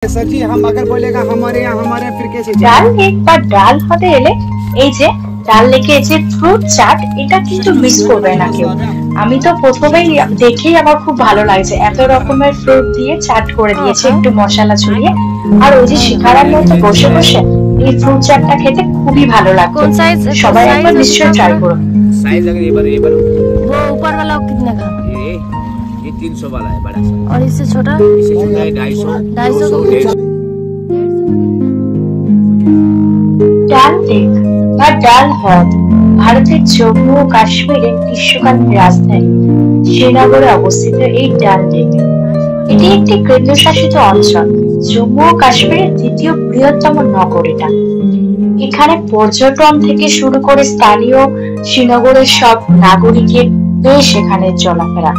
Sir जी हम अगर बोलेगा हमारे यहाँ फिर कैसे ডাল লেক বা ডাল হ্রদে এলে এই যে ডাল লেকে যে ফ্রুট চাট এটা কিন্তু মিস করবে না কেউ। আমি তো প্রথমেই দেখেই আমার খুব ভালো লাগছে, এত রকমের ফ্রুট দিয়ে চাট করে দিয়েছে একটু মশলা ছড়িয়ে। আর ওই যে শিকারার মতো বসে বসে এই ফ্রুট চাটটা খেতে খুবই ভালো লাগছে। সবাই একবার নিশ্চয়ই ট্রাই করো। साइज अगर ये बार वो ऊपर वाला कितने का? ये 300 वाला है बड़ा सा, और इससे छोटा? इससे छोटा है 250 200 ডাল লেক বা ডাল হ্রদ ভারতের জম্মু ও কাশ্মীরের গ্রীষ্মকালীন রাজধানী শ্রীনগরে অবস্থিত। এই ডাল লেক এটি একটি কেন্দ্রশাসিত অঞ্চল, জম্মু ও কাশ্মীরের দ্বিতীয় বৃহত্তম নগর এটা। এখানে পর্যটন থেকে শুরু করে স্থানীয় শ্রীনগরের সব নাগরিকের বেশ এখানে চলাফেরা।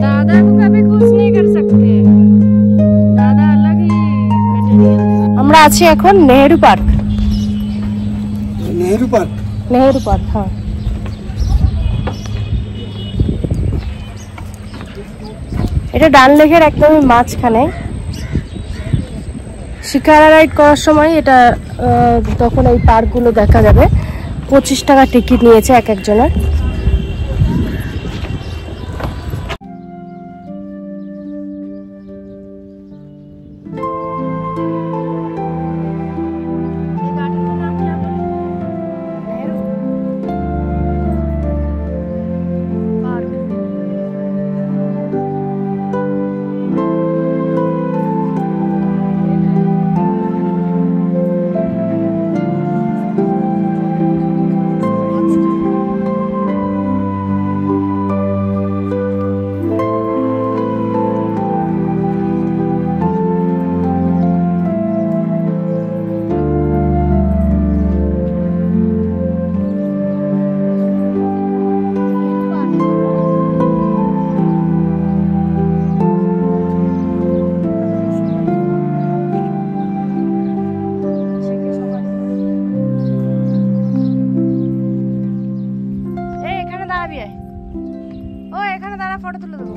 दादा को कभी खुश नहीं कर सकते, दादा अलग ही। আমরা আছি এখন Nehru park. Nehru park Nehru park, হ্যাঁ। এটা ডাল লেকের একদমই মাঝখানে। শিকারা রাইড করার সময় এটা তখন এই পার্কগুলো দেখা যাবে। 25 টাকা টিকিট নিয়েছে এক একজনের। ফটো তুলে দেবো।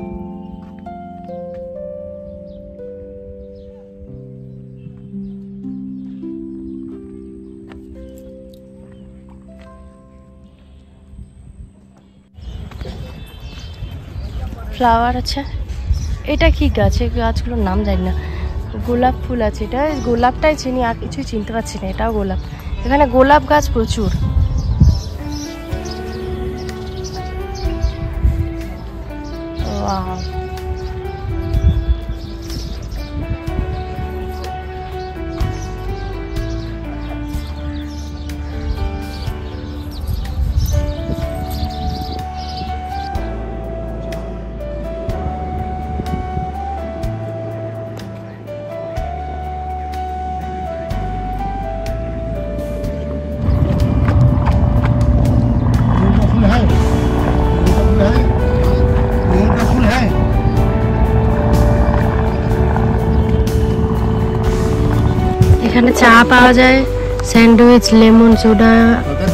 ফ্লাওয়ার আছে। এটা কি গাছ? এই গাছগুলোর নাম জানি না। গোলাপ ফুল আছে, এটা গোলাপটাই চিনি, আর কিছুই চিনতে পারছি না। এটাও গোলাপ। এখানে গোলাপ গাছ প্রচুর। Wow. এখানে চা পাওয়া যায়, স্যান্ডউইচ, লেমন সোডা,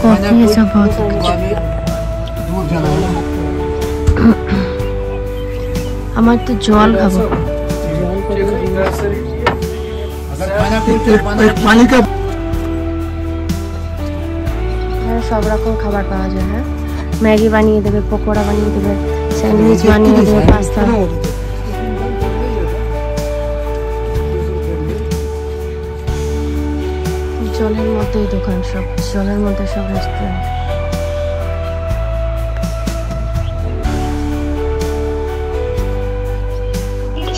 কফি, এসব बहुत कुछ। আমার তো জল খাবো। সব রকম খাবার পাওয়া যায়। হ্যাঁ, ম্যাগি বানিয়ে দেবে, পকোড়া বানিয়ে দেবে, স্যান্ডউইচ বানিয়ে দেবে, পাস্তা। জলের মধ্যেই দোকান, সব জলের মধ্যে সব রেস্টুরেন্ট।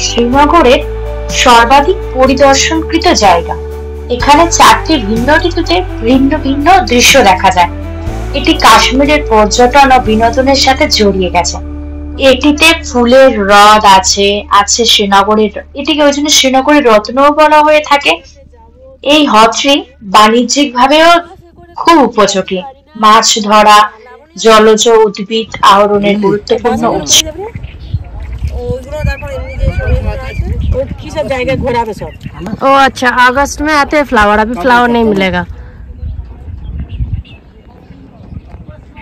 শ্রীনগরের সর্বাধিক পরিদর্শনকৃত জায়গা। এখানে 4টি ভিন্ন ঋতুতে ভিন্ন ভিন্ন দৃশ্য দেখা যায়। এটি কাশ্মীরের পর্যটন ও বিনোদনের সাথে জড়িয়ে গেছে। এটিতে ফুলের হ্রদ আছে, আছে শ্রীনগরের, এটিকে ওই জন্য শ্রীনগরের রত্নও বলা হয়ে থাকে। এই হ্রদটি বাণিজ্যিক ভাবেও খুব উপযোগী। মাছ ধরা, জলজ উদ্ভিদ আহরণের গুরুত্বপূর্ণ উৎস। ओ अच्छा, अगस्त में आते हैं फ्लावर, अभी फ्लावर नहीं मिलेगा।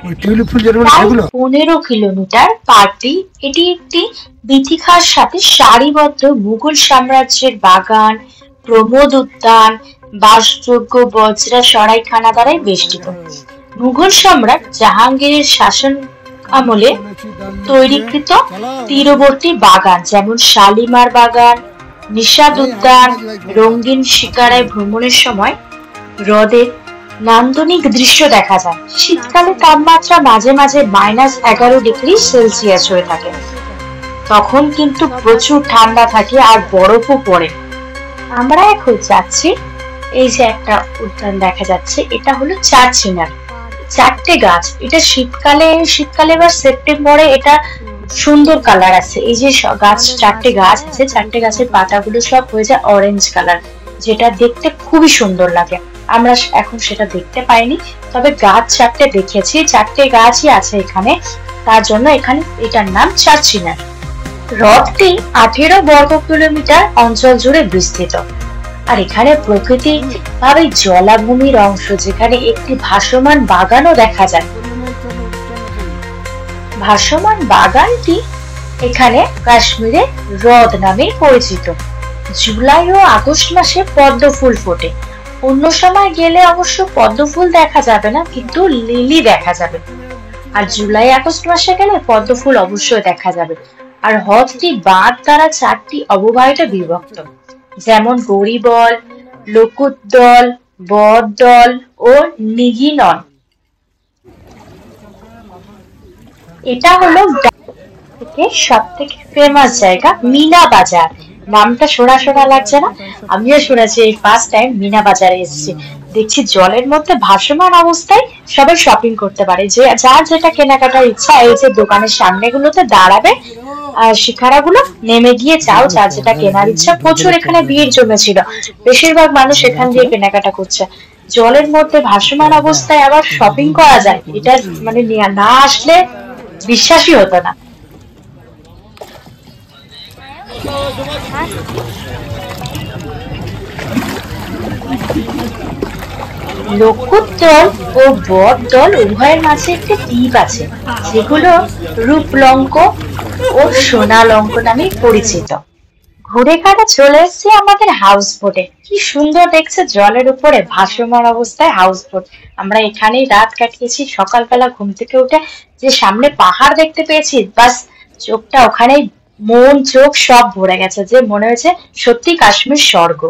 প্রায় 15 কিলোমিটার পাড়টি এটি একটি বীথিকার সাথে সারিবদ্ধ মুঘল সাম্রাজ্যের বাগান, প্রমোদ উদ্যান, বাসযোগ্য বজরা সরাইখানা দ্বারাই বেষ্টিত। মুঘল সম্রাট জাহাঙ্গীরের শাসন আমলে তৈরিকৃত তীরবর্তী বাগান যেমন শালিমার বাগান, নিষাদ উদ্যান, রঙিন শিকারায় ভ্রমণের সময় হ্রদের নান্দনিক দৃশ্য দেখা যায়। শীতকালে তাপমাত্রা মাঝে মাঝে -11 ডিগ্রি সেলসিয়াস হয়ে থাকে, তখন কিন্তু প্রচুর ঠান্ডা থাকে আর বরফও পড়ে। আমরা এখন যাচ্ছি, এই যে একটা উদ্যান দেখা যাচ্ছে, এটা হলো চারচিনার। 4টে গাছ, এটা শীতকালে বা সেপ্টেম্বরে এটা সুন্দর কালার আছে। এই যে গাছ 4টে গাছ আছে, 4টে গাছের পাতাগুলো সব হয়ে যায় অরেঞ্জ কালার, যেটা দেখতে খুবই সুন্দর লাগে। আমরা এখন সেটা দেখতে পাইনি, তবে গাছ 4টে দেখেছি। 4টে গাছই আছে এখানে, তার জন্য এখানে এটার নাম চারচিনার। হ্রদটি 18 বর্গ কিলোমিটার অঞ্চল জুড়ে বিস্তৃত। আর এখানে প্রকৃতি ভাবে জলাভূমির অংশ, যেখানে একটি ভাসমান বাগানও দেখা যায়। ভাসমান বাগানটি এখানে কাশ্মীরে হ্রদ নামে পরিচিত। জুলাই ও আগস্ট মাসে পদ্ম ফুল ফোটে। অন্য সময় গেলে অবশ্য পদ্ম ফুল দেখা যাবে না, কিন্তু লিলি দেখা যাবে। আর জুলাই আগস্ট মাসে গেলে পদ্ম ফুল অবশ্যই দেখা যাবে। আর হ্রদটি বাঁধ দ্বারা 4টি অববাহিকায় বিভক্ত, যেমন গড়িবল, লকুতদল, বটদল ও নিগিনন। এটা হলো সব থেকে ফেমাস জায়গা মিনা বাজার। নামটা শোনা শোনা লাগছে না? আমিও শুনেছি, এই ফার্স্ট টাইম মিনা বাজারে এসেছি। দেখছি জলের মধ্যে ভাসমান অবস্থায় সবাই শপিং করতে পারে, যে যার যেটা কেনাকাটার ইচ্ছা এই যে দোকানের সামনেগুলোতে দাঁড়াবে, আর শিকারাগুলো নেমে গিয়ে যার যেটা কেনার ইচ্ছা। প্রচুর এখানে ভিড় জমেছিল, বেশিরভাগ মানুষ এখান দিয়ে কেনাকাটা করছে। জলের মধ্যে ভাসমান অবস্থায় আবার শপিং করা যায়, এটা মানে না আসলে বিশ্বাসই হতো না। লকুতদল ও বটদল উভয়ের মাঝে একটি দ্বীপ আছে, যেগুলো রূপলঙ্ক ও সোনালঙ্ক নামে পরিচিত। ঘুরে কাটা চলে এসেছি আমাদের হাউস বোটে। কি সুন্দর দেখছে, জলের উপরে ভাসমান অবস্থায় হাউস বোট। আমরা এখানেই রাত কাটিয়েছি। সকালবেলা ঘুম থেকে উঠে যে সামনে পাহাড় দেখতে পেয়েছি, বাস চোখটা ওখানেই, মন চোখ সব ভরে গেছে, যে মনে হয়েছে সত্যি কাশ্মীর স্বর্গ।